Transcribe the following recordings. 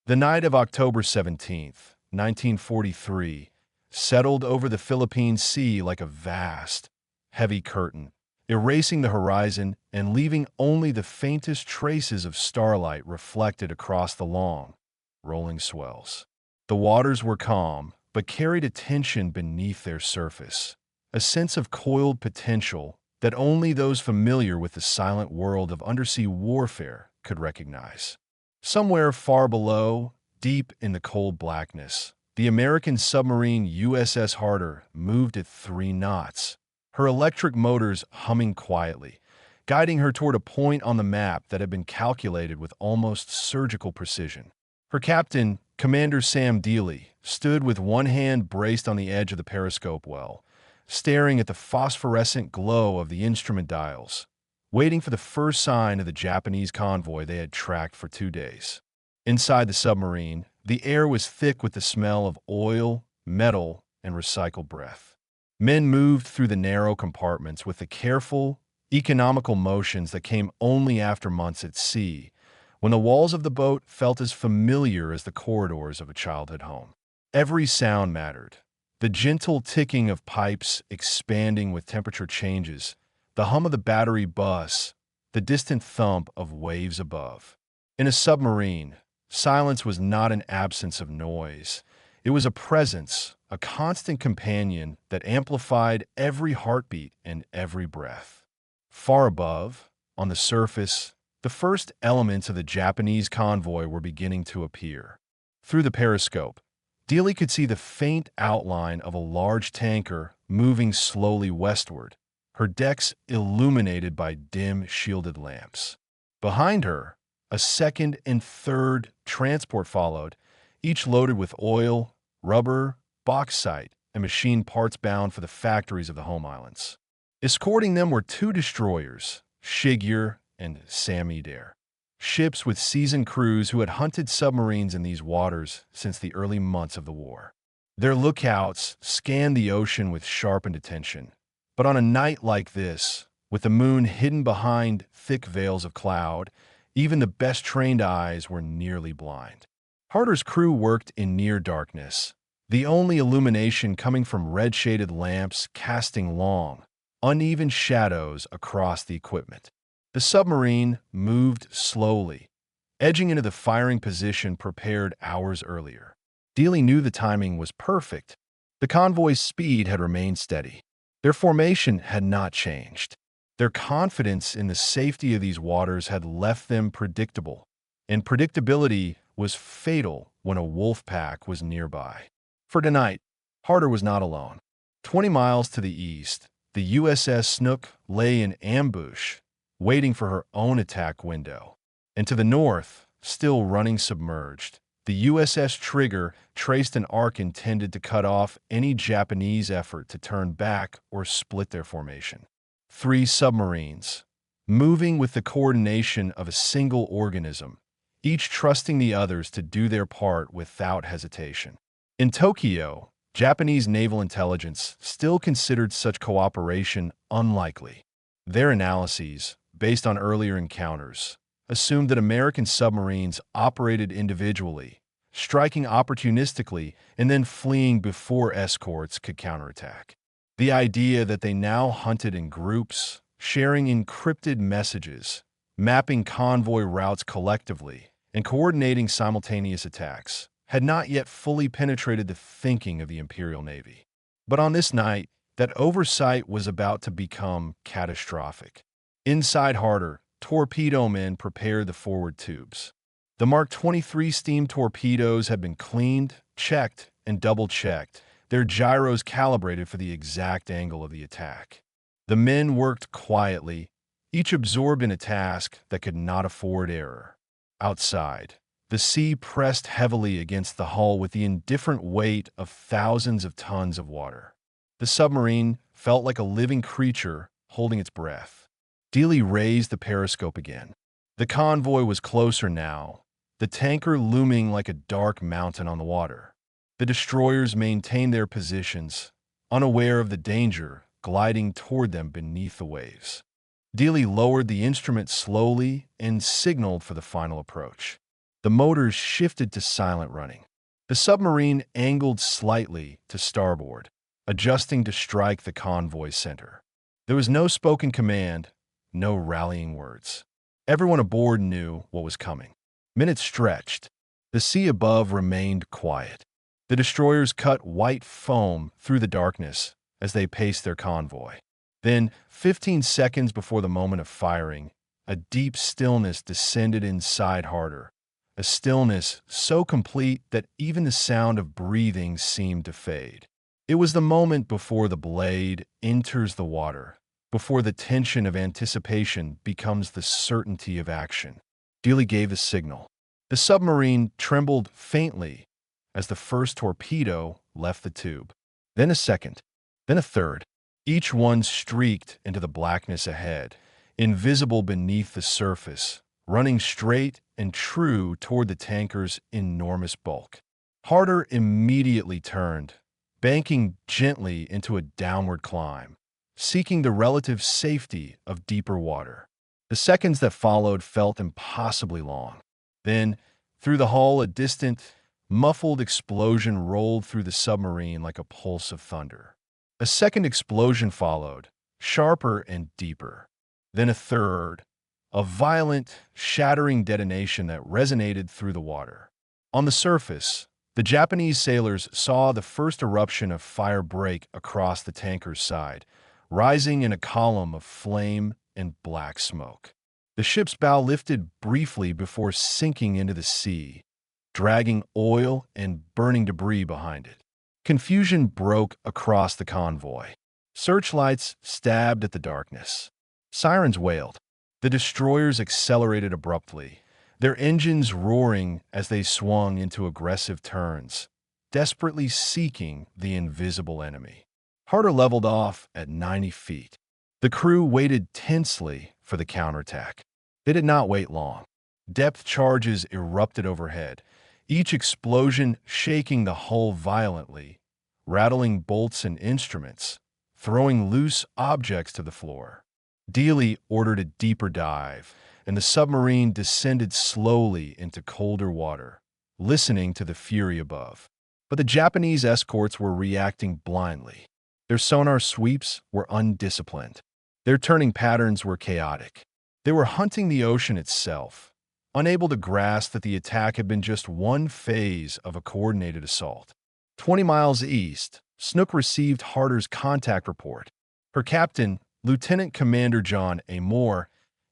The night of October 17th, 1943, settled over the Philippine Sea like a vast, heavy curtain, erasing the horizon and leaving only the faintest traces of starlight reflected across the long, rolling swells. The waters were calm, but carried a tension beneath their surface, a sense of coiled potential that only those familiar with the silent world of undersea warfare could recognize. Somewhere far below, deep in the cold blackness, the American submarine USS Harder moved at 3 knots, her electric motors humming quietly, guiding her toward a point on the map that had been calculated with almost surgical precision. Her captain, Commander Sam Dealey, stood with one hand braced on the edge of the periscope well, staring at the phosphorescent glow of the instrument dials, waiting for the first sign of the Japanese convoy they had tracked for 2 days. Inside the submarine, the air was thick with the smell of oil, metal, and recycled breath. Men moved through the narrow compartments with the careful, economical motions that came only after months at sea, when the walls of the boat felt as familiar as the corridors of a childhood home. Every sound mattered. The gentle ticking of pipes expanding with temperature changes, the hum of the battery bus, the distant thump of waves above. In a submarine, silence was not an absence of noise. It was a presence, a constant companion that amplified every heartbeat and every breath. Far above, on the surface, the first elements of the Japanese convoy were beginning to appear. Through the periscope, Dealey could see the faint outline of a large tanker moving slowly westward, her decks illuminated by dim, shielded lamps. Behind her, a second and third transport followed, each loaded with oil, rubber, bauxite, and machine parts bound for the factories of the home islands. Escorting them were 2 destroyers, Shigyur and Samidare, ships with seasoned crews who had hunted submarines in these waters since the early months of the war. Their lookouts scanned the ocean with sharpened attention. But on a night like this, with the moon hidden behind thick veils of cloud, even the best trained eyes were nearly blind. Harder's crew worked in near darkness, the only illumination coming from red-shaded lamps casting long, uneven shadows across the equipment. The submarine moved slowly, edging into the firing position prepared hours earlier. Dealey knew the timing was perfect. The convoy's speed had remained steady. Their formation had not changed. Their confidence in the safety of these waters had left them predictable, and predictability was fatal when a wolf pack was nearby. For tonight, Harder was not alone. 20 miles to the east, the USS Snook lay in ambush, waiting for her own attack window. And to the north, still running submerged, the USS Trigger traced an arc intended to cut off any Japanese effort to turn back or split their formation. 3 submarines, moving with the coordination of a single organism, each trusting the others to do their part without hesitation. In Tokyo, Japanese naval intelligence still considered such cooperation unlikely. Their analyses, based on earlier encounters, assumed that American submarines operated individually, striking opportunistically and then fleeing before escorts could counterattack. The idea that they now hunted in groups, sharing encrypted messages, mapping convoy routes collectively, and coordinating simultaneous attacks had not yet fully penetrated the thinking of the Imperial Navy. But on this night, that oversight was about to become catastrophic. Inside Harder, torpedo men prepared the forward tubes. The Mark 23 steam torpedoes had been cleaned, checked, and double-checked, their gyros calibrated for the exact angle of the attack. The men worked quietly, each absorbed in a task that could not afford error. Outside, the sea pressed heavily against the hull with the indifferent weight of thousands of tons of water. The submarine felt like a living creature holding its breath. Dealey raised the periscope again. The convoy was closer now, the tanker looming like a dark mountain on the water. The destroyers maintained their positions, unaware of the danger gliding toward them beneath the waves. Dealey lowered the instrument slowly and signaled for the final approach. The motors shifted to silent running. The submarine angled slightly to starboard, adjusting to strike the convoy center. There was no spoken command, no rallying words. Everyone aboard knew what was coming. Minutes stretched. The sea above remained quiet. The destroyers cut white foam through the darkness as they paced their convoy. Then, 15 seconds before the moment of firing, a deep stillness descended inside Harder, a stillness so complete that even the sound of breathing seemed to fade. It was the moment before the blade enters the water, before the tension of anticipation becomes the certainty of action. Dealey gave a signal. The submarine trembled faintly as the first torpedo left the tube. Then a second, then a third. Each one streaked into the blackness ahead, invisible beneath the surface, running straight and true toward the tanker's enormous bulk. Harder immediately turned, banking gently into a downward climb, seeking the relative safety of deeper water. The seconds that followed felt impossibly long. Then, through the hull, a distant, muffled explosion rolled through the submarine like a pulse of thunder. A second explosion followed, sharper and deeper. Then a third, a violent, shattering detonation that resonated through the water. On the surface, the Japanese sailors saw the first eruption of fire break across the tanker's side, rising in a column of flame and black smoke. The ship's bow lifted briefly before sinking into the sea, dragging oil and burning debris behind it. Confusion broke across the convoy. Searchlights stabbed at the darkness. Sirens wailed. The destroyers accelerated abruptly, their engines roaring as they swung into aggressive turns, desperately seeking the invisible enemy. Harder leveled off at 90 feet. The crew waited tensely for the counterattack. They did not wait long. Depth charges erupted overhead, each explosion shaking the hull violently, rattling bolts and instruments, throwing loose objects to the floor. Dealey ordered a deeper dive, and the submarine descended slowly into colder water, listening to the fury above. But the Japanese escorts were reacting blindly. Their sonar sweeps were undisciplined. Their turning patterns were chaotic. They were hunting the ocean itself, unable to grasp that the attack had been just one phase of a coordinated assault. 20 miles east, Snook received Harder's contact report. Her captain, Lieutenant Commander John A. Moore,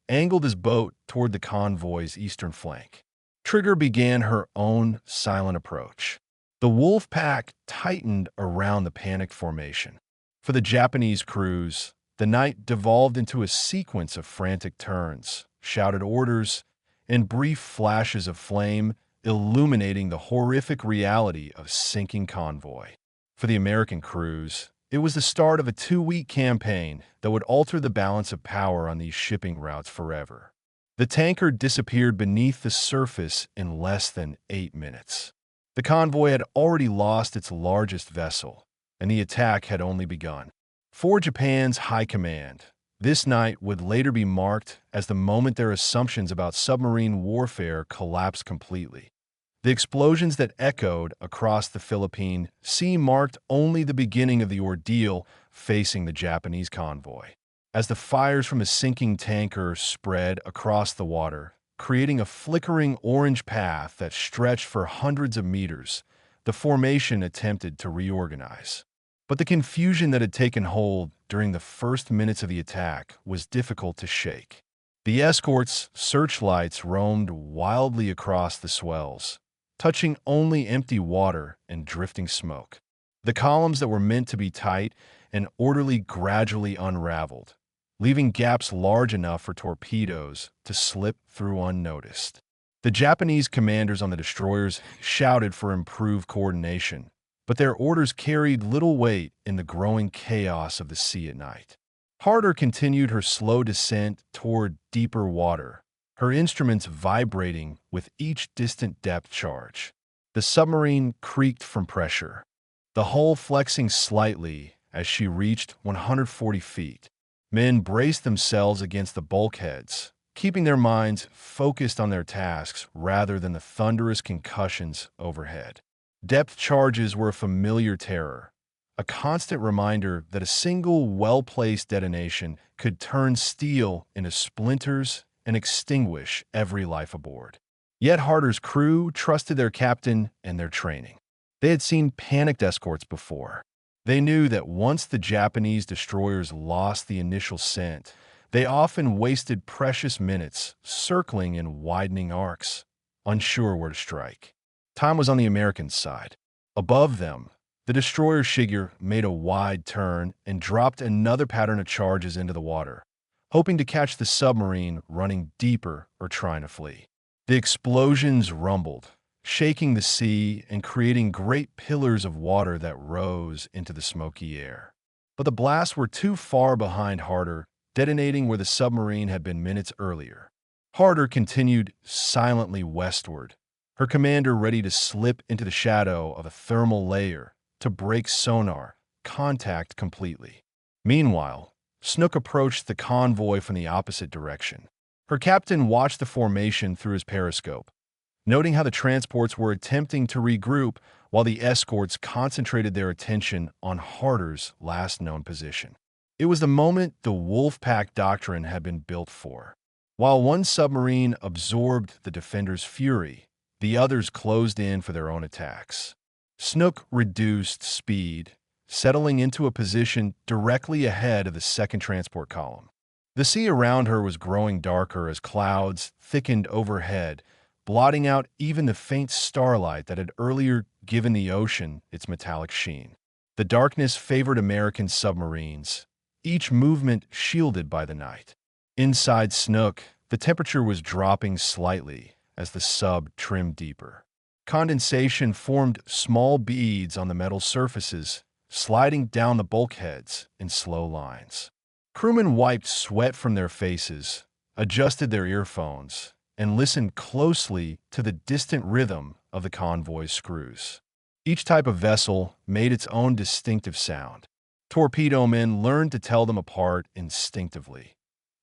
angled his boat toward the convoy's eastern flank. Trigger began her own silent approach. The Wolfpack tightened around the panicked formation. For the Japanese crews, the night devolved into a sequence of frantic turns, shouted orders, and brief flashes of flame illuminating the horrific reality of sinking convoy. For the American crews, it was the start of a 2-week campaign that would alter the balance of power on these shipping routes forever. The tanker disappeared beneath the surface in less than 8 minutes. The convoy had already lost its largest vessel, and the attack had only begun. For Japan's high command, this night would later be marked as the moment their assumptions about submarine warfare collapsed completely. The explosions that echoed across the Philippine Sea marked only the beginning of the ordeal facing the Japanese convoy. As the fires from a sinking tanker spread across the water, creating a flickering orange path that stretched for hundreds of meters, the formation attempted to reorganize. But the confusion that had taken hold during the first minutes of the attack was difficult to shake. The escort's searchlights roamed wildly across the swells, touching only empty water and drifting smoke. The columns that were meant to be tight and orderly gradually unraveled, leaving gaps large enough for torpedoes to slip through unnoticed. The Japanese commanders on the destroyers shouted for improved coordination, but their orders carried little weight in the growing chaos of the sea at night. Harder continued her slow descent toward deeper water, her instruments vibrating with each distant depth charge. The submarine creaked from pressure, the hull flexing slightly as she reached 140 feet. Men braced themselves against the bulkheads, keeping their minds focused on their tasks rather than the thunderous concussions overhead. Depth charges were a familiar terror, a constant reminder that a single well-placed detonation could turn steel into splinters and extinguish every life aboard. Yet Harder's crew trusted their captain and their training. They had seen panicked escorts before. They knew that once the Japanese destroyers lost the initial scent, they often wasted precious minutes circling in widening arcs, unsure where to strike. Time was on the American side. Above them, the destroyer Shiger made a wide turn and dropped another pattern of charges into the water, hoping to catch the submarine running deeper or trying to flee. The explosions rumbled, shaking the sea and creating great pillars of water that rose into the smoky air. But the blasts were too far behind Harder, detonating where the submarine had been minutes earlier. Harder continued silently westward, her commander ready to slip into the shadow of a thermal layer to break sonar contact completely. Meanwhile, Snook approached the convoy from the opposite direction. Her captain watched the formation through his periscope, noting how the transports were attempting to regroup while the escorts concentrated their attention on Harder's last known position. It was the moment the Wolfpack doctrine had been built for. While one submarine absorbed the defender's fury, the others closed in for their own attacks. Snook reduced speed, settling into a position directly ahead of the second transport column. The sea around her was growing darker as clouds thickened overhead, blotting out even the faint starlight that had earlier given the ocean its metallic sheen. The darkness favored American submarines, each movement shielded by the night. Inside Snook, the temperature was dropping slightly as the sub trimmed deeper. Condensation formed small beads on the metal surfaces, sliding down the bulkheads in slow lines. Crewmen wiped sweat from their faces, adjusted their earphones, and listened closely to the distant rhythm of the convoy's screws. Each type of vessel made its own distinctive sound. Torpedo men learned to tell them apart instinctively.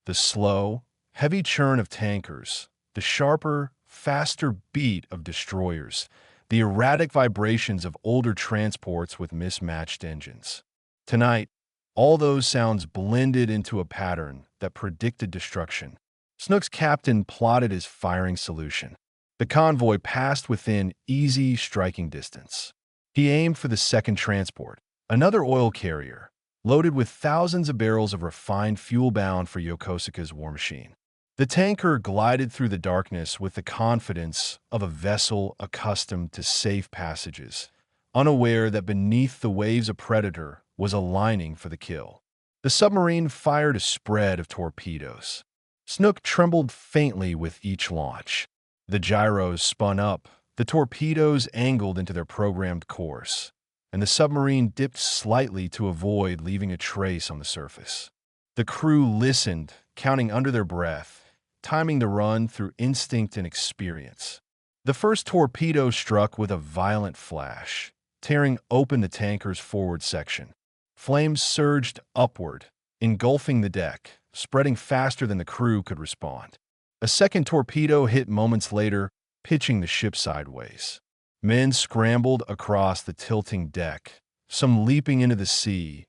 The slow, heavy churn of tankers, the sharper, faster beat of destroyers, the erratic vibrations of older transports with mismatched engines. Tonight, all those sounds blended into a pattern that predicted destruction. Snook's captain plotted his firing solution. The convoy passed within easy striking distance. He aimed for the second transport, another oil carrier, loaded with thousands of barrels of refined fuel bound for Yokosuka's war machine. The tanker glided through the darkness with the confidence of a vessel accustomed to safe passages, unaware that beneath the waves a predator was aligning for the kill. The submarine fired a spread of torpedoes. Snook trembled faintly with each launch. The gyros spun up, the torpedoes angled into their programmed course, and the submarine dipped slightly to avoid leaving a trace on the surface. The crew listened, counting under their breath, timing the run through instinct and experience. The first torpedo struck with a violent flash, tearing open the tanker's forward section. Flames surged upward, engulfing the deck, spreading faster than the crew could respond. A second torpedo hit moments later, pitching the ship sideways. Men scrambled across the tilting deck, some leaping into the sea,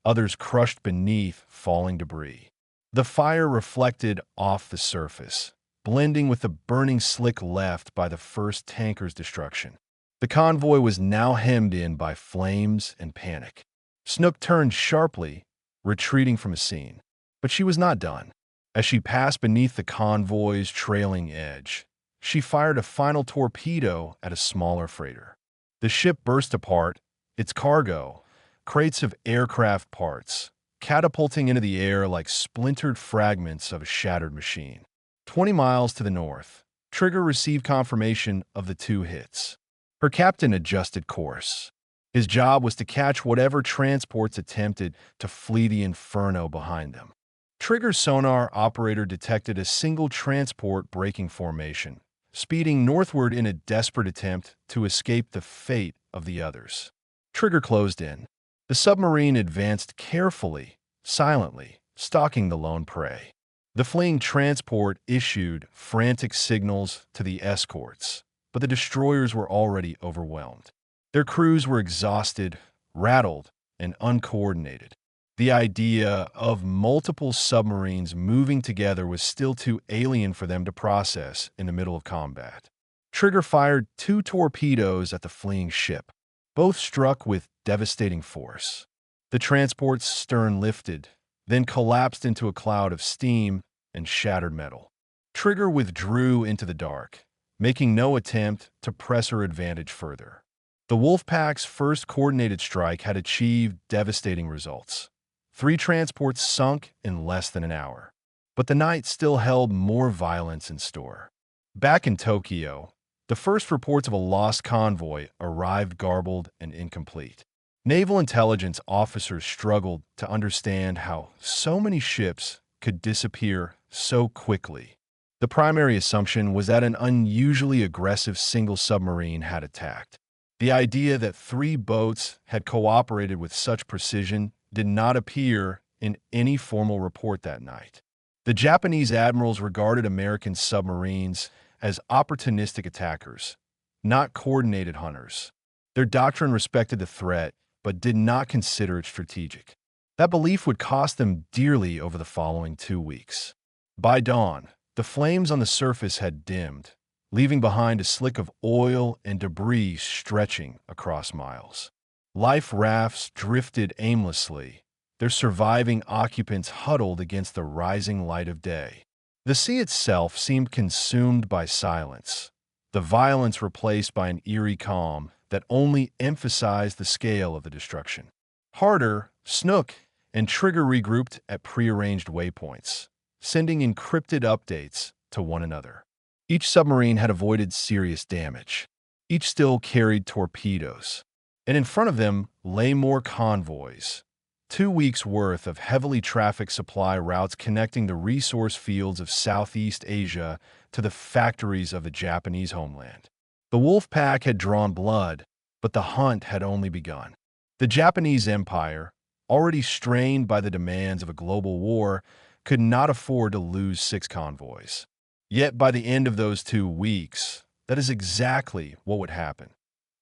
others crushed beneath falling debris. The fire reflected off the surface, blending with the burning slick left by the first tanker's destruction. The convoy was now hemmed in by flames and panic. Snook turned sharply, retreating from a scene. But she was not done. As she passed beneath the convoy's trailing edge, she fired a final torpedo at a smaller freighter. The ship burst apart, its cargo, crates of aircraft parts, catapulting into the air like splintered fragments of a shattered machine. 20 miles to the north, Trigger received confirmation of the two hits. Her captain adjusted course. His job was to catch whatever transports attempted to flee the inferno behind them. Trigger's sonar operator detected a single transport breaking formation, speeding northward in a desperate attempt to escape the fate of the others. Trigger closed in. The submarine advanced carefully, silently, stalking the lone prey. The fleeing transport issued frantic signals to the escorts, but the destroyers were already overwhelmed. Their crews were exhausted, rattled, and uncoordinated. The idea of multiple submarines moving together was still too alien for them to process in the middle of combat. Trigger fired 2 torpedoes at the fleeing ship. Both struck with devastating force. The transport's stern lifted, then collapsed into a cloud of steam and shattered metal. Trigger withdrew into the dark, making no attempt to press her advantage further. The Wolfpack's first coordinated strike had achieved devastating results. 3 transports sunk in less than an hour. But the night still held more violence in store. Back in Tokyo, the first reports of a lost convoy arrived garbled and incomplete. Naval intelligence officers struggled to understand how so many ships could disappear so quickly. The primary assumption was that an unusually aggressive single submarine had attacked. The idea that 3 boats had cooperated with such precision did not appear in any formal report that night. The Japanese admirals regarded American submarines as opportunistic attackers, not coordinated hunters. Their doctrine respected the threat, but did not consider it strategic. That belief would cost them dearly over the following 2 weeks. By dawn, the flames on the surface had dimmed, leaving behind a slick of oil and debris stretching across miles. Life rafts drifted aimlessly, their surviving occupants huddled against the rising light of day. The sea itself seemed consumed by silence, the violence replaced by an eerie calm that only emphasized the scale of the destruction. Harder, Snook and Trigger regrouped at prearranged waypoints, sending encrypted updates to one another. Each submarine had avoided serious damage. Each still carried torpedoes. And in front of them lay more convoys. 2 weeks' worth of heavily trafficked supply routes connecting the resource fields of Southeast Asia to the factories of the Japanese homeland. The Wolfpack had drawn blood, but the hunt had only begun. The Japanese Empire, already strained by the demands of a global war, could not afford to lose 6 convoys. Yet by the end of those 2 weeks, that is exactly what would happen.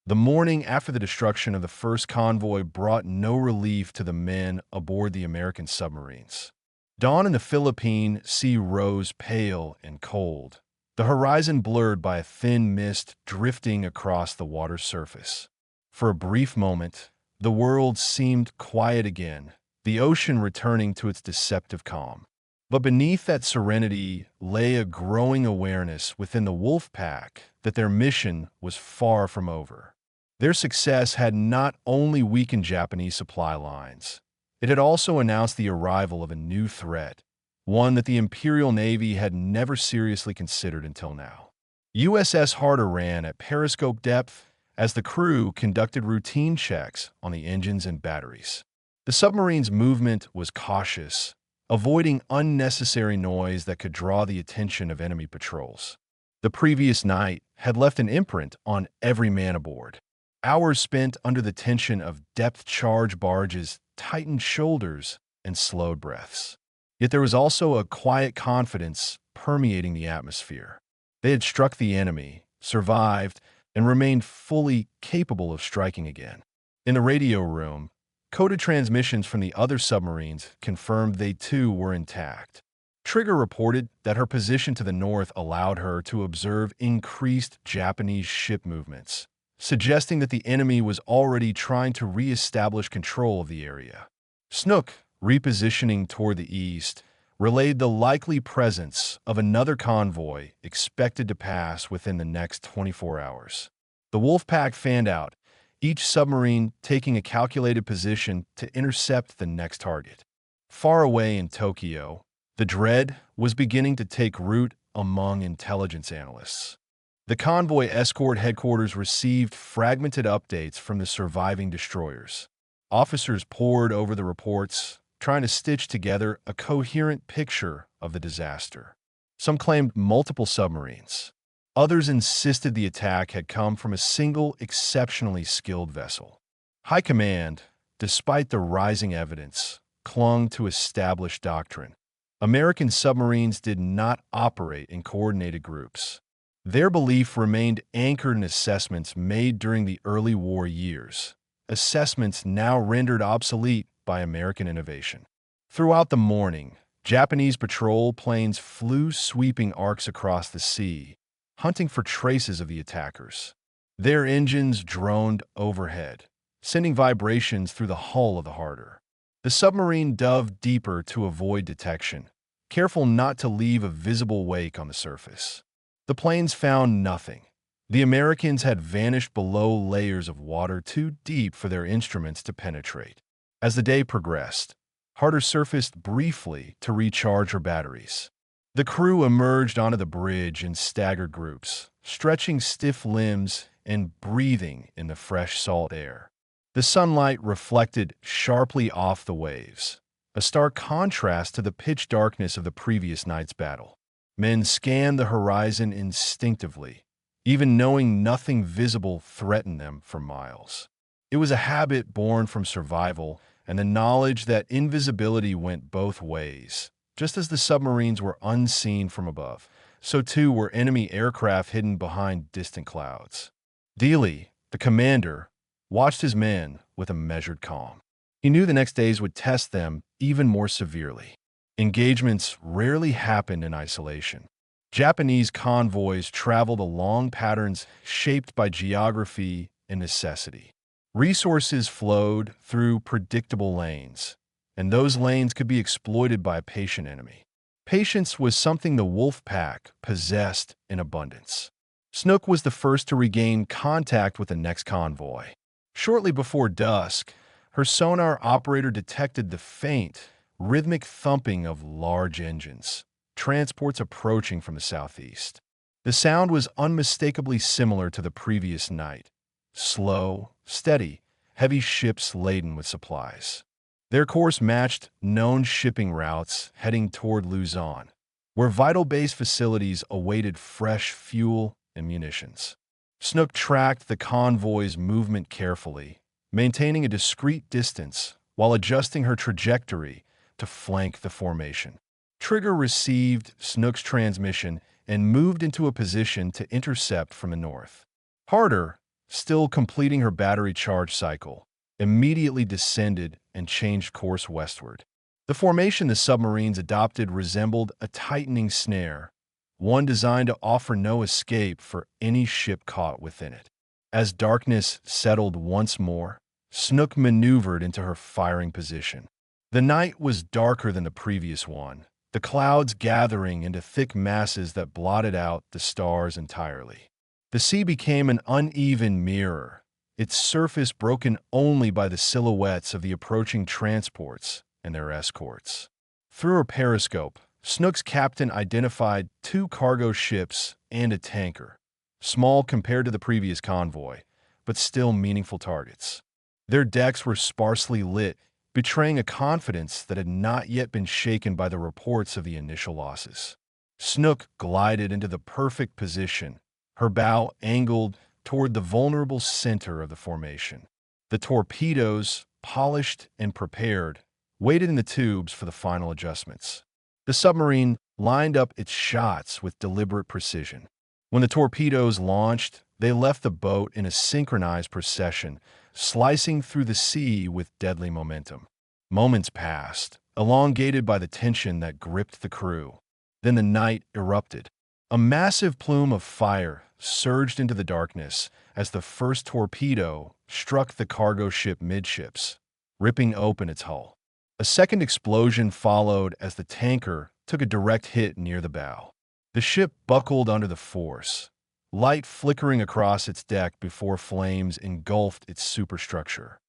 The morning after the destruction of the first convoy brought no relief to the men aboard the American submarines. Dawn in the Philippine Sea rose pale and cold, the horizon blurred by a thin mist drifting across the water's surface. For a brief moment, the world seemed quiet again, the ocean returning to its deceptive calm. But beneath that serenity lay a growing awareness within the Wolfpack that their mission was far from over. Their success had not only weakened Japanese supply lines, it had also announced the arrival of a new threat, one that the Imperial Navy had never seriously considered until now. USS Harder ran at periscope depth as the crew conducted routine checks on the engines and batteries. The submarine's movement was cautious, avoiding unnecessary noise that could draw the attention of enemy patrols. The previous night had left an imprint on every man aboard. Hours spent under the tension of depth-charge barges, tightened shoulders, and slowed breaths. Yet there was also a quiet confidence permeating the atmosphere. They had struck the enemy, survived, and remained fully capable of striking again. In the radio room, coded transmissions from the other submarines confirmed they too were intact. Trigger reported that her position to the north allowed her to observe increased Japanese ship movements, suggesting that the enemy was already trying to re-establish control of the area. Snook, repositioning toward the east, relayed the likely presence of another convoy expected to pass within the next 24 hours. The Wolfpack fanned out, each submarine taking a calculated position to intercept the next target. Far away in Tokyo, the dread was beginning to take root among intelligence analysts. The convoy escort headquarters received fragmented updates from the surviving destroyers. Officers pored over the reports, trying to stitch together a coherent picture of the disaster. Some claimed multiple submarines. Others insisted the attack had come from a single exceptionally skilled vessel. High Command, despite the rising evidence, clung to established doctrine. American submarines did not operate in coordinated groups. Their belief remained anchored in assessments made during the early war years, assessments now rendered obsolete by American innovation. Throughout the morning, Japanese patrol planes flew sweeping arcs across the sea, hunting for traces of the attackers. Their engines droned overhead, sending vibrations through the hull of the harder. The submarine dove deeper to avoid detection, careful not to leave a visible wake on the surface. The planes found nothing. The Americans had vanished below layers of water too deep for their instruments to penetrate. As the day progressed, Harder surfaced briefly to recharge her batteries. The crew emerged onto the bridge in staggered groups, stretching stiff limbs and breathing in the fresh salt air. The sunlight reflected sharply off the waves, a stark contrast to the pitch darkness of the previous night's battle. Men scanned the horizon instinctively, even knowing nothing visible threatened them for miles. It was a habit born from survival and the knowledge that invisibility went both ways. Just as the submarines were unseen from above, so too were enemy aircraft hidden behind distant clouds. Dealey, the commander, watched his men with a measured calm. He knew the next days would test them even more severely. Engagements rarely happened in isolation. Japanese convoys traveled along patterns shaped by geography and necessity. Resources flowed through predictable lanes, and those lanes could be exploited by a patient enemy. Patience was something the Wolfpack possessed in abundance. Snook was the first to regain contact with the next convoy. Shortly before dusk, her sonar operator detected the faint, rhythmic thumping of large engines, transports approaching from the southeast. The sound was unmistakably similar to the previous night. Slow, steady, heavy ships laden with supplies. Their course matched known shipping routes heading toward Luzon, where vital base facilities awaited fresh fuel and munitions. Snook tracked the convoy's movement carefully, maintaining a discreet distance while adjusting her trajectory to flank the formation. Trigger received Snook's transmission and moved into a position to intercept from the north. Harder, still completing her battery charge cycle, immediately descended and changed course westward. The formation the submarines adopted resembled a tightening snare, one designed to offer no escape for any ship caught within it. As darkness settled once more, Snook maneuvered into her firing position. The night was darker than the previous one, the clouds gathering into thick masses that blotted out the stars entirely. The sea became an uneven mirror, its surface broken only by the silhouettes of the approaching transports and their escorts. Through her periscope, Snook's captain identified 2 cargo ships and a tanker, small compared to the previous convoy, but still meaningful targets. Their decks were sparsely lit, betraying a confidence that had not yet been shaken by the reports of the initial losses. Snook glided into the perfect position, her bow angled toward the vulnerable center of the formation. The torpedoes, polished and prepared, waited in the tubes for the final adjustments. The submarine lined up its shots with deliberate precision. When the torpedoes launched, they left the boat in a synchronized procession, slicing through the sea with deadly momentum. Moments passed, elongated by the tension that gripped the crew. Then the night erupted. A massive plume of fire surged into the darkness as the first torpedo struck the cargo ship midships, ripping open its hull. A second explosion followed as the tanker took a direct hit near the bow. The ship buckled under the force, light flickering across its deck before flames engulfed its superstructure.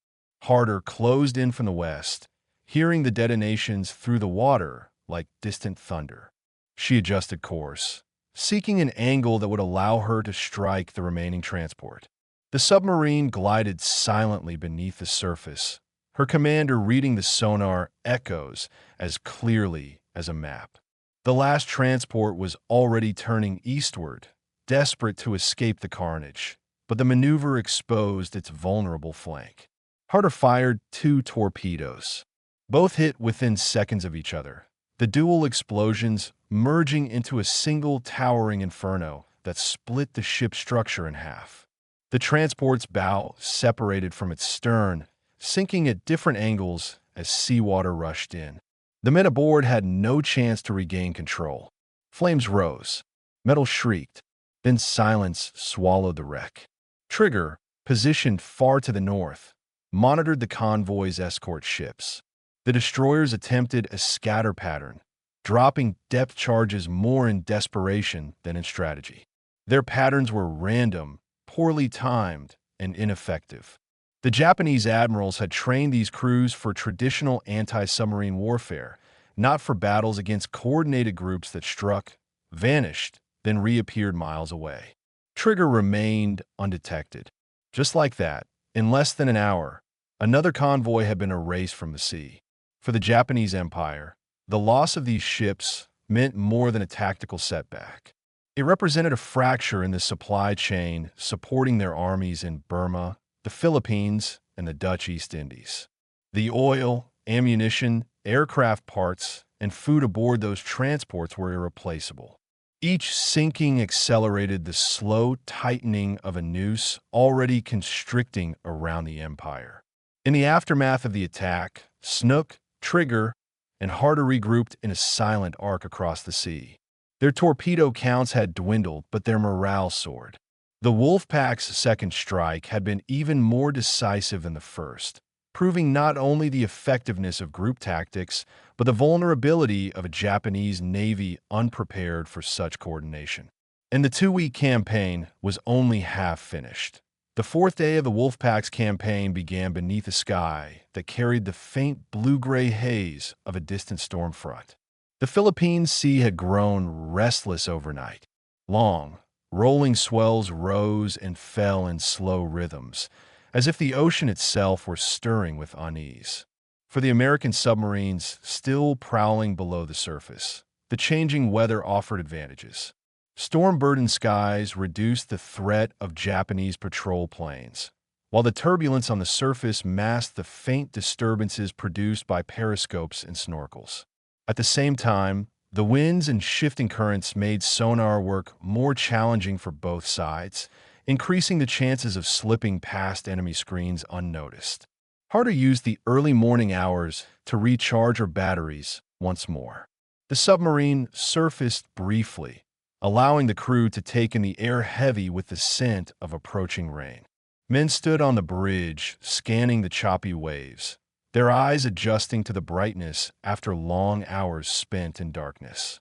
Harder closed in from the west, hearing the detonations through the water like distant thunder. She adjusted course, seeking an angle that would allow her to strike the remaining transport. The submarine glided silently beneath the surface, her commander reading the sonar echoes as clearly as a map. The last transport was already turning eastward, desperate to escape the carnage, but the maneuver exposed its vulnerable flank. Harder fired 2 torpedoes. Both hit within seconds of each other, the dual explosions merging into a single towering inferno that split the ship's structure in half. The transport's bow separated from its stern, sinking at different angles as seawater rushed in. The men aboard had no chance to regain control. Flames rose, metal shrieked, then silence swallowed the wreck. Trigger, positioned far to the north, monitored the convoy's escort ships. The destroyers attempted a scatter pattern, dropping depth charges more in desperation than in strategy. Their patterns were random, poorly timed, and ineffective. The Japanese admirals had trained these crews for traditional anti-submarine warfare, not for battles against coordinated groups that struck, vanished, then reappeared miles away. Trigger remained undetected. Just like that, in less than an hour, another convoy had been erased from the sea. For the Japanese Empire, the loss of these ships meant more than a tactical setback. It represented a fracture in the supply chain supporting their armies in Burma, the Philippines, and the Dutch East Indies. The oil, ammunition, aircraft parts, and food aboard those transports were irreplaceable. Each sinking accelerated the slow tightening of a noose already constricting around the empire. In the aftermath of the attack, Snook, Trigger, and Harder regrouped in a silent arc across the sea. Their torpedo counts had dwindled, but their morale soared. The Wolfpack's second strike had been even more decisive than the first, proving not only the effectiveness of group tactics, but the vulnerability of a Japanese Navy unprepared for such coordination. And the 2-week campaign was only half finished. The fourth day of the Wolfpack's campaign began beneath a sky that carried the faint blue-gray haze of a distant storm front. The Philippine Sea had grown restless overnight. Long, rolling swells rose and fell in slow rhythms, as if the ocean itself were stirring with unease. For the American submarines still prowling below the surface, the changing weather offered advantages. Storm-burdened skies reduced the threat of Japanese patrol planes, while the turbulence on the surface masked the faint disturbances produced by periscopes and snorkels. At the same time, the winds and shifting currents made sonar work more challenging for both sides, increasing the chances of slipping past enemy screens unnoticed. Harder used the early morning hours to recharge her batteries once more. The submarine surfaced briefly, allowing the crew to take in the air heavy with the scent of approaching rain. Men stood on the bridge, scanning the choppy waves, their eyes adjusting to the brightness after long hours spent in darkness.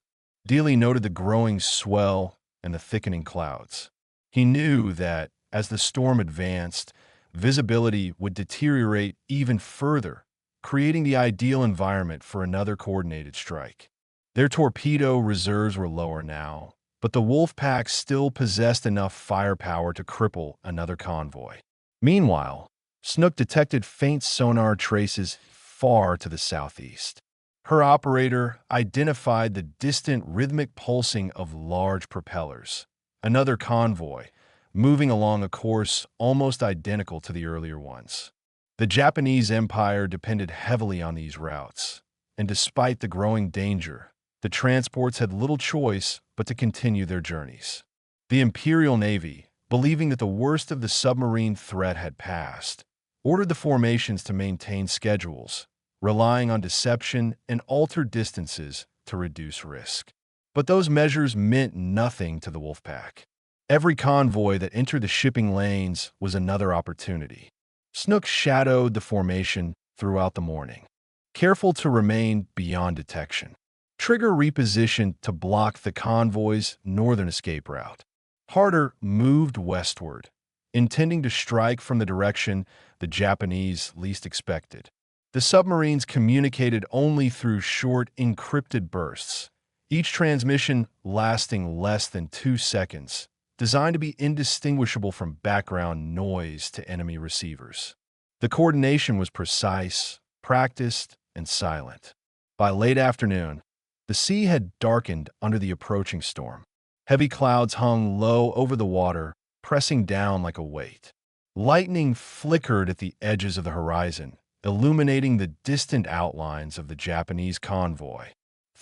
Dealey noted the growing swell and the thickening clouds. He knew that, as the storm advanced, visibility would deteriorate even further, creating the ideal environment for another coordinated strike. Their torpedo reserves were lower now, but the Wolfpack still possessed enough firepower to cripple another convoy. Meanwhile, Snook detected faint sonar traces far to the southeast. Her operator identified the distant rhythmic pulsing of large propellers. Another convoy, moving along a course almost identical to the earlier ones. The Japanese Empire depended heavily on these routes, and despite the growing danger, the transports had little choice but to continue their journeys. The Imperial Navy, believing that the worst of the submarine threat had passed, ordered the formations to maintain schedules, relying on deception and altered distances to reduce risk. But those measures meant nothing to the Wolfpack. Every convoy that entered the shipping lanes was another opportunity. Snook shadowed the formation throughout the morning, careful to remain beyond detection. Trigger repositioned to block the convoy's northern escape route. Harder moved westward, intending to strike from the direction the Japanese least expected. The submarines communicated only through short, encrypted bursts, each transmission lasting less than 2 seconds, designed to be indistinguishable from background noise to enemy receivers. The coordination was precise, practiced, and silent. By late afternoon, the sea had darkened under the approaching storm. Heavy clouds hung low over the water, pressing down like a weight. Lightning flickered at the edges of the horizon, illuminating the distant outlines of the Japanese convoy.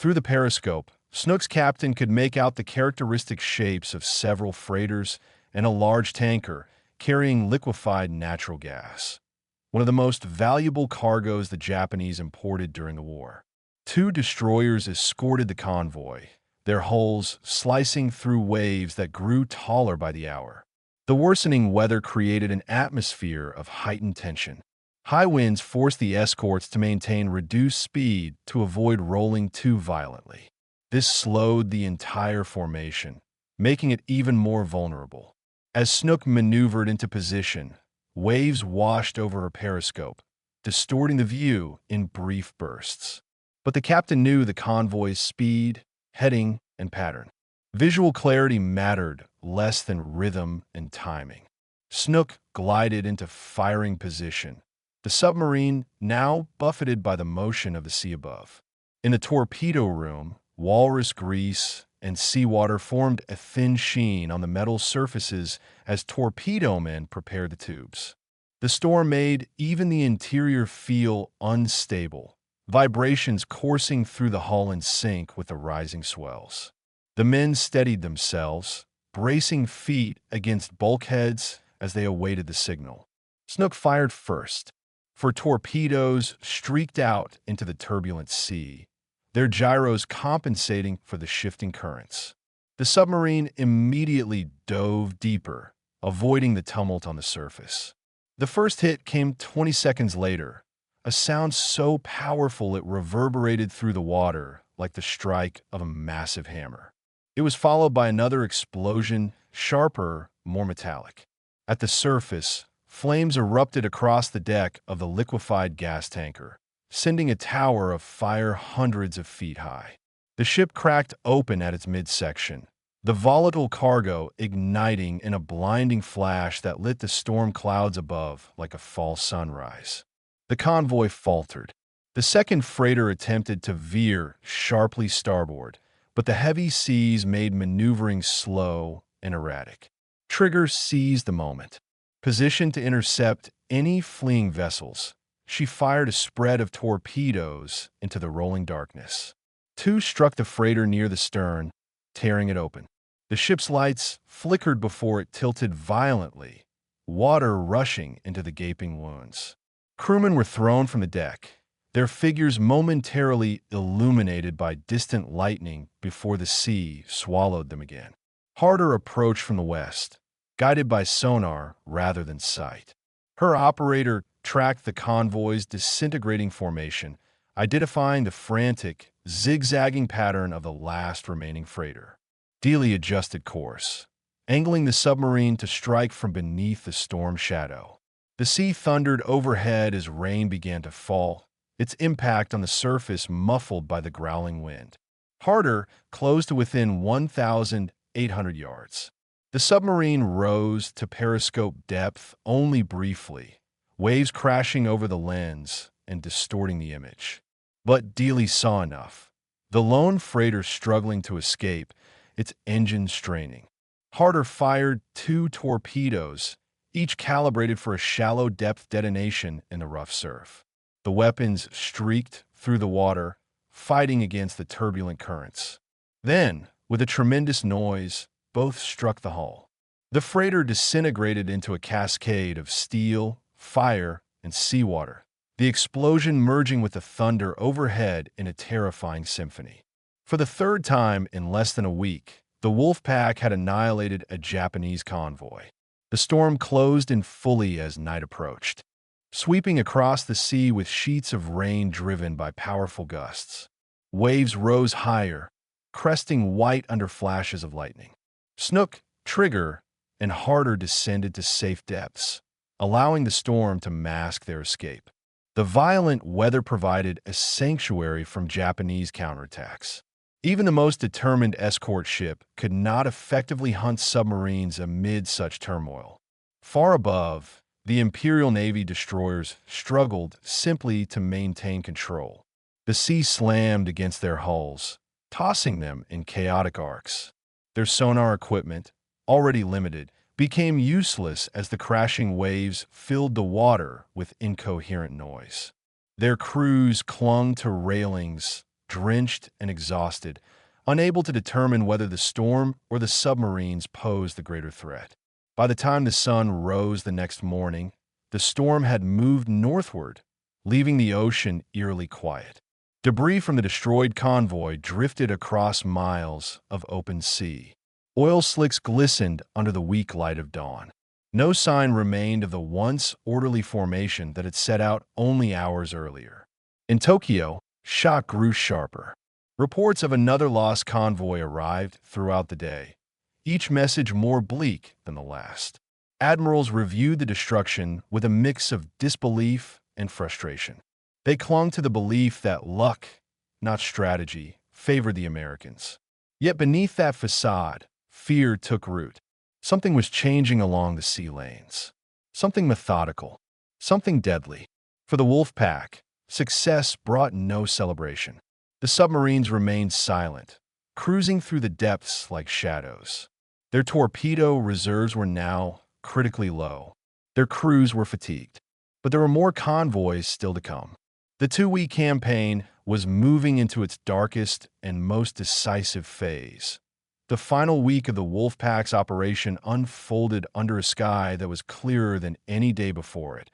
Through the periscope, Snook's captain could make out the characteristic shapes of several freighters and a large tanker carrying liquefied natural gas, one of the most valuable cargoes the Japanese imported during the war. Two destroyers escorted the convoy, their hulls slicing through waves that grew taller by the hour. The worsening weather created an atmosphere of heightened tension. High winds forced the escorts to maintain reduced speed to avoid rolling too violently. This slowed the entire formation, making it even more vulnerable. As Snook maneuvered into position, waves washed over her periscope, distorting the view in brief bursts. But the captain knew the convoy's speed, heading, and pattern. Visual clarity mattered less than rhythm and timing. Snook glided into firing position, the submarine now buffeted by the motion of the sea above. In the torpedo room, walrus grease and seawater formed a thin sheen on the metal surfaces as torpedo men prepared the tubes. The storm made even the interior feel unstable, vibrations coursing through the hull in sync with the rising swells. The men steadied themselves, bracing feet against bulkheads as they awaited the signal. Snook fired first, for torpedoes streaked out into the turbulent sea, their gyros compensating for the shifting currents. The submarine immediately dove deeper, avoiding the tumult on the surface. The first hit came 20 seconds later, a sound so powerful it reverberated through the water like the strike of a massive hammer. It was followed by another explosion, sharper, more metallic. At the surface, flames erupted across the deck of the liquefied gas tanker, sending a tower of fire hundreds of feet high. The ship cracked open at its midsection, the volatile cargo igniting in a blinding flash that lit the storm clouds above like a fall sunrise. The convoy faltered. The second freighter attempted to veer sharply starboard, but the heavy seas made maneuvering slow and erratic. Trigger seized the moment. Positioned to intercept any fleeing vessels, she fired a spread of torpedoes into the rolling darkness. Two struck the freighter near the stern, tearing it open. The ship's lights flickered before it tilted violently, water rushing into the gaping wounds. Crewmen were thrown from the deck, their figures momentarily illuminated by distant lightning before the sea swallowed them again. Harder approached from the west, guided by sonar rather than sight. Her operator tracked the convoy's disintegrating formation, identifying the frantic, zigzagging pattern of the last remaining freighter. Dealey adjusted course, angling the submarine to strike from beneath the storm shadow. The sea thundered overhead as rain began to fall, its impact on the surface muffled by the growling wind. Harder closed to within 1,800 yards. The submarine rose to periscope depth only briefly, waves crashing over the lens and distorting the image. But Dealey saw enough. The lone freighter struggling to escape, its engine straining. Harder fired 2 torpedoes, each calibrated for a shallow depth detonation in the rough surf. The weapons streaked through the water, fighting against the turbulent currents. Then, with a tremendous noise, both struck the hull. The freighter disintegrated into a cascade of steel, fire, and seawater, the explosion merging with the thunder overhead in a terrifying symphony. For the third time in less than a week, the Wolfpack had annihilated a Japanese convoy. The storm closed in fully as night approached, sweeping across the sea with sheets of rain driven by powerful gusts. Waves rose higher, cresting white under flashes of lightning. Snook, Trigger, and Harder descended to safe depths, allowing the storm to mask their escape. The violent weather provided a sanctuary from Japanese counterattacks. Even the most determined escort ship could not effectively hunt submarines amid such turmoil. Far above, the Imperial Navy destroyers struggled simply to maintain control. The sea slammed against their hulls, tossing them in chaotic arcs. Their sonar equipment, already limited, became useless as the crashing waves filled the water with incoherent noise. Their crews clung to railings, drenched and exhausted, unable to determine whether the storm or the submarines posed the greater threat. By the time the sun rose the next morning, the storm had moved northward, leaving the ocean eerily quiet. Debris from the destroyed convoy drifted across miles of open sea. Oil slicks glistened under the weak light of dawn. No sign remained of the once orderly formation that had set out only hours earlier. In Tokyo, shock grew sharper. Reports of another lost convoy arrived throughout the day, each message more bleak than the last. Admirals reviewed the destruction with a mix of disbelief and frustration. They clung to the belief that luck, not strategy, favored the Americans. Yet beneath that facade, fear took root. Something was changing along the sea lanes. Something methodical. Something deadly. For the Wolfpack, success brought no celebration. The submarines remained silent, cruising through the depths like shadows. Their torpedo reserves were now critically low. Their crews were fatigued. But there were more convoys still to come. The 2-week campaign was moving into its darkest and most decisive phase. The final week of the Wolfpack's operation unfolded under a sky that was clearer than any day before it,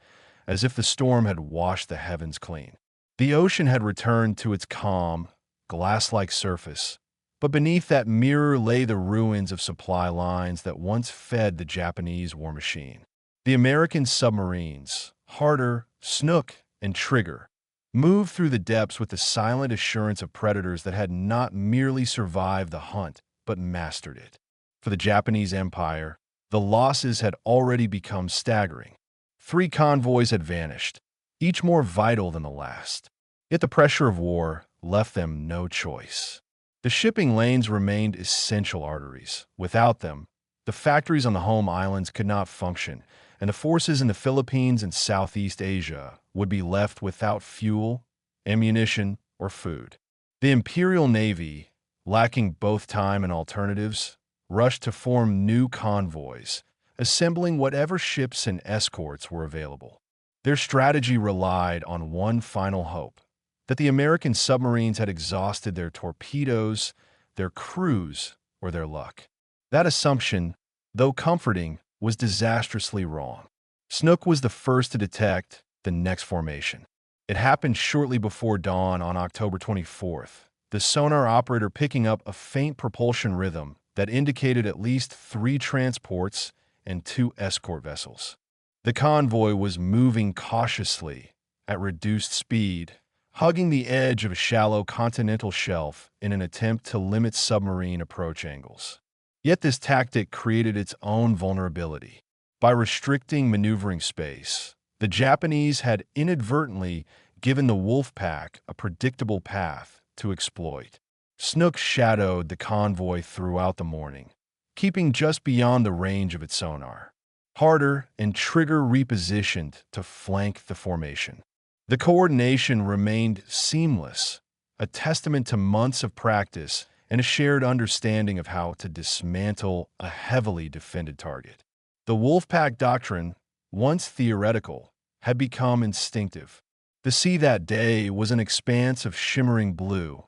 as if the storm had washed the heavens clean. The ocean had returned to its calm, glass-like surface, but beneath that mirror lay the ruins of supply lines that once fed the Japanese war machine. The American submarines, Harder, Snook, and Trigger, moved through the depths with the silent assurance of predators that had not merely survived the hunt, but mastered it. For the Japanese Empire, the losses had already become staggering. 3 convoys had vanished, each more vital than the last. Yet the pressure of war left them no choice. The shipping lanes remained essential arteries. Without them, the factories on the home islands could not function, and the forces in the Philippines and Southeast Asia would be left without fuel, ammunition, or food. The Imperial Navy, lacking both time and alternatives, rushed to form new convoys, assembling whatever ships and escorts were available. Their strategy relied on one final hope: that the American submarines had exhausted their torpedoes, their crews, or their luck. That assumption, though comforting, was disastrously wrong. Snook was the first to detect the next formation. It happened shortly before dawn on October 24th, the sonar operator picking up a faint propulsion rhythm that indicated at least 3 transports and 2 escort vessels. The convoy was moving cautiously, at reduced speed, hugging the edge of a shallow continental shelf in an attempt to limit submarine approach angles. Yet this tactic created its own vulnerability. By restricting maneuvering space, the Japanese had inadvertently given the Wolfpack a predictable path to exploit. Snook shadowed the convoy throughout the morning, keeping just beyond the range of its sonar. Harder and Trigger repositioned to flank the formation. The coordination remained seamless, a testament to months of practice and a shared understanding of how to dismantle a heavily defended target. The Wolfpack doctrine, once theoretical, had become instinctive. The sea that day was an expanse of shimmering blue,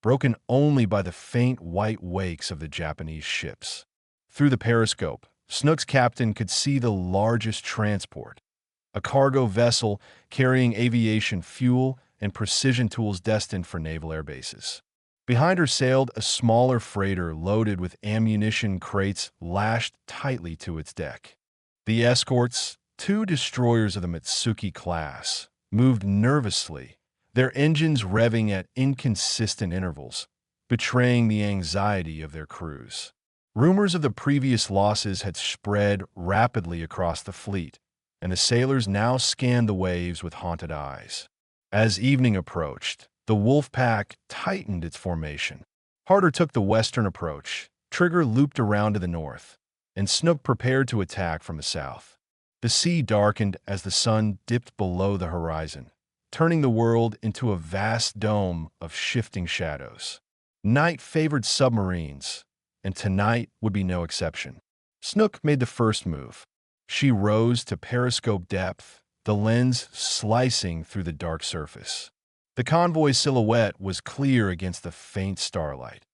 broken only by the faint white wakes of the Japanese ships. Through the periscope, Snook's captain could see the largest transport, a cargo vessel carrying aviation fuel and precision tools destined for naval air bases. Behind her sailed a smaller freighter loaded with ammunition crates lashed tightly to its deck. The escorts, 2 destroyers of the Mitsuki class, moved nervously, their engines revving at inconsistent intervals, betraying the anxiety of their crews. Rumors of the previous losses had spread rapidly across the fleet, and the sailors now scanned the waves with haunted eyes. As evening approached, the Wolfpack tightened its formation. Harder took the western approach, Trigger looped around to the north, and Snook prepared to attack from the south. The sea darkened as the sun dipped below the horizon, turning the world into a vast dome of shifting shadows. Night favored submarines, and tonight would be no exception. Snook made the first move. She rose to periscope depth, the lens slicing through the dark surface. The convoy's silhouette was clear against the faint starlight,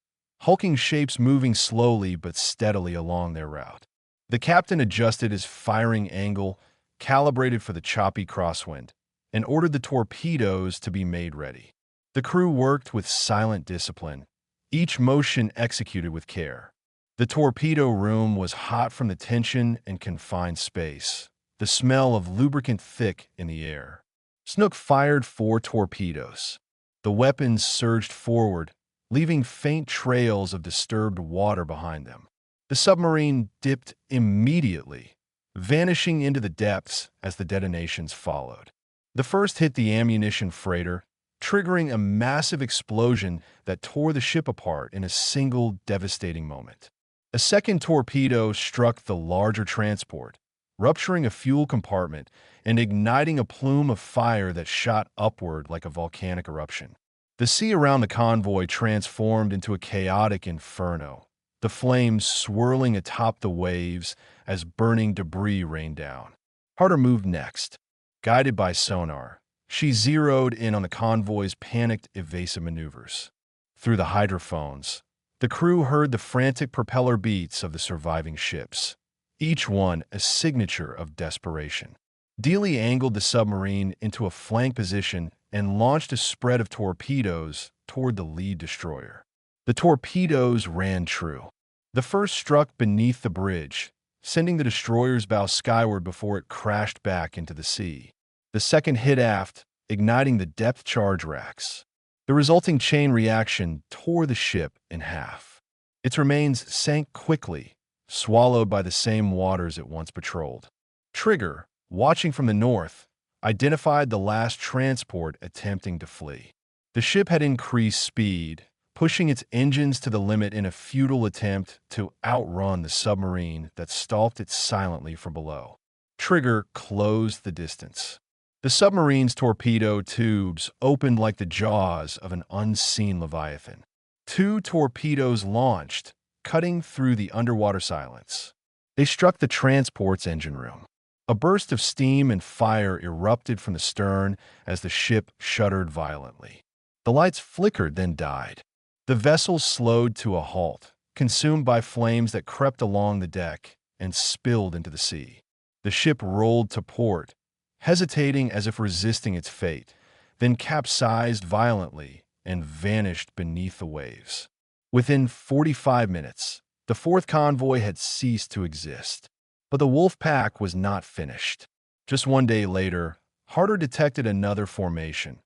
hulking shapes moving slowly but steadily along their route. The captain adjusted his firing angle, calibrated for the choppy crosswind, and ordered the torpedoes to be made ready. The crew worked with silent discipline, each motion executed with care. The torpedo room was hot from the tension and confined space, the smell of lubricant thick in the air. Snook fired 4 torpedoes. The weapons surged forward, leaving faint trails of disturbed water behind them. The submarine dipped immediately, vanishing into the depths as the detonations followed. The first hit the ammunition freighter, triggering a massive explosion that tore the ship apart in a single devastating moment. A second torpedo struck the larger transport, rupturing a fuel compartment and igniting a plume of fire that shot upward like a volcanic eruption. The sea around the convoy transformed into a chaotic inferno, the flames swirling atop the waves as burning debris rained down. Harder moved next. Guided by sonar, she zeroed in on the convoy's panicked evasive maneuvers. Through the hydrophones, the crew heard the frantic propeller beats of the surviving ships, each one a signature of desperation. Dealey angled the submarine into a flank position and launched a spread of torpedoes toward the lead destroyer. The torpedoes ran true. The first struck beneath the bridge, sending the destroyer's bow skyward before it crashed back into the sea. The second hit aft, igniting the depth charge racks. The resulting chain reaction tore the ship in half. Its remains sank quickly, swallowed by the same waters it once patrolled. Trigger, watching from the north, identified the last transport attempting to flee. The ship had increased speed, pushing its engines to the limit in a futile attempt to outrun the submarine that stalked it silently from below. Trigger closed the distance. The submarine's torpedo tubes opened like the jaws of an unseen leviathan. 2 torpedoes launched, cutting through the underwater silence. They struck the transport's engine room. A burst of steam and fire erupted from the stern as the ship shuddered violently. The lights flickered, then died. The vessel slowed to a halt, consumed by flames that crept along the deck and spilled into the sea. The ship rolled to port, hesitating as if resisting its fate, then capsized violently and vanished beneath the waves. Within 45 minutes, the 4th convoy had ceased to exist. But the Wolfpack was not finished. Just 1 day later, Harder detected another formation,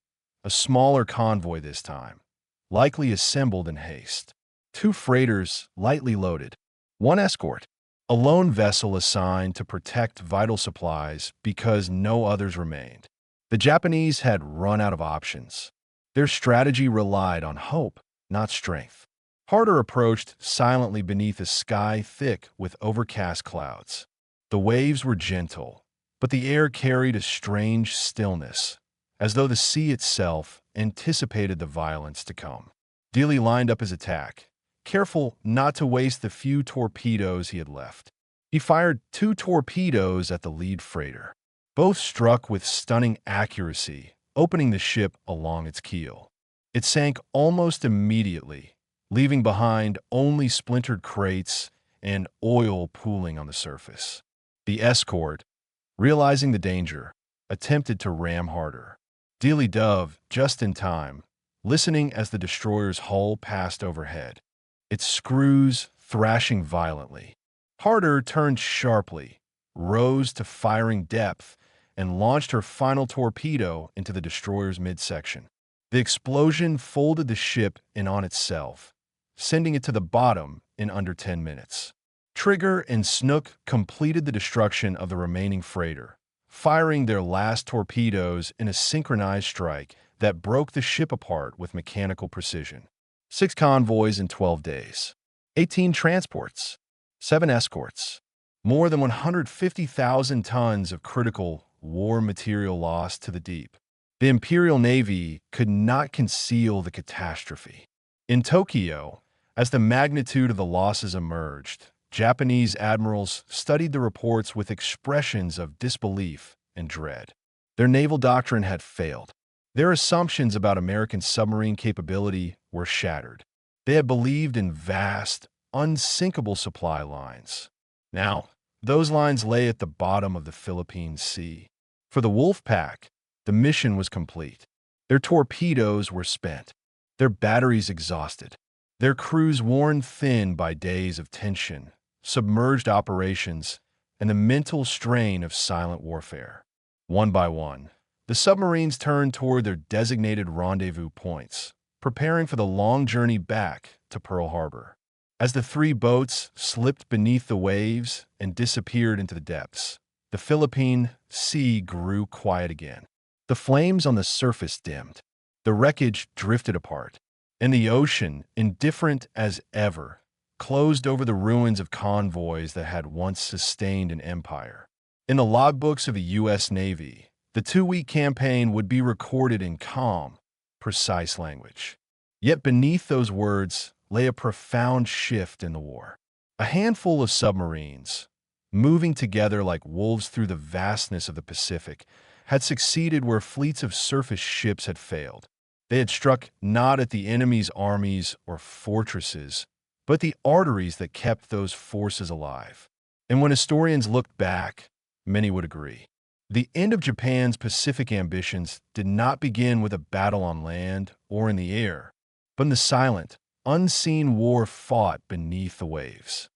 a smaller convoy this time, likely assembled in haste. 2 freighters lightly loaded, 1 escort, a lone vessel assigned to protect vital supplies because no others remained. The Japanese had run out of options. Their strategy relied on hope, not strength. Harder approached silently beneath a sky thick with overcast clouds. The waves were gentle, but the air carried a strange stillness, as though the sea itself anticipated the violence to come. Dealey lined up his attack, careful not to waste the few torpedoes he had left. He fired 2 torpedoes at the lead freighter. Both struck with stunning accuracy, opening the ship along its keel. It sank almost immediately, leaving behind only splintered crates and oil pooling on the surface. The escort, realizing the danger, attempted to ram harder. Dealey dove just in time, listening as the destroyer's hull passed overhead, its screws thrashing violently. Harder turned sharply, rose to firing depth, and launched her final torpedo into the destroyer's midsection. The explosion folded the ship in on itself, sending it to the bottom in under 10 minutes. Trigger and Snook completed the destruction of the remaining freighter, firing their last torpedoes in a synchronized strike that broke the ship apart with mechanical precision. 6 convoys in 12 days, 18 transports, 7 escorts, more than 150,000 tons of critical war material lost to the deep. The Imperial Navy could not conceal the catastrophe. In Tokyo, as the magnitude of the losses emerged, Japanese admirals studied the reports with expressions of disbelief and dread. Their naval doctrine had failed. Their assumptions about American submarine capability were shattered. They had believed in vast, unsinkable supply lines. Now, those lines lay at the bottom of the Philippine Sea. For the Wolfpack, the mission was complete. Their torpedoes were spent, their batteries exhausted, their crews worn thin by days of tension, submerged operations, and the mental strain of silent warfare. One by one, the submarines turned toward their designated rendezvous points, preparing for the long journey back to Pearl Harbor. As the three boats slipped beneath the waves and disappeared into the depths, the Philippine Sea grew quiet again. The flames on the surface dimmed, the wreckage drifted apart, and the ocean, indifferent as ever, closed over the ruins of convoys that had once sustained an empire. In the logbooks of the U.S. Navy, the two-week campaign would be recorded in calm, precise language. Yet beneath those words lay a profound shift in the war. A handful of submarines, moving together like wolves through the vastness of the Pacific, had succeeded where fleets of surface ships had failed. They had struck not at the enemy's armies or fortresses, but the arteries that kept those forces alive. And when historians looked back, many would agree. The end of Japan's Pacific ambitions did not begin with a battle on land or in the air, but in the silent, unseen war fought beneath the waves.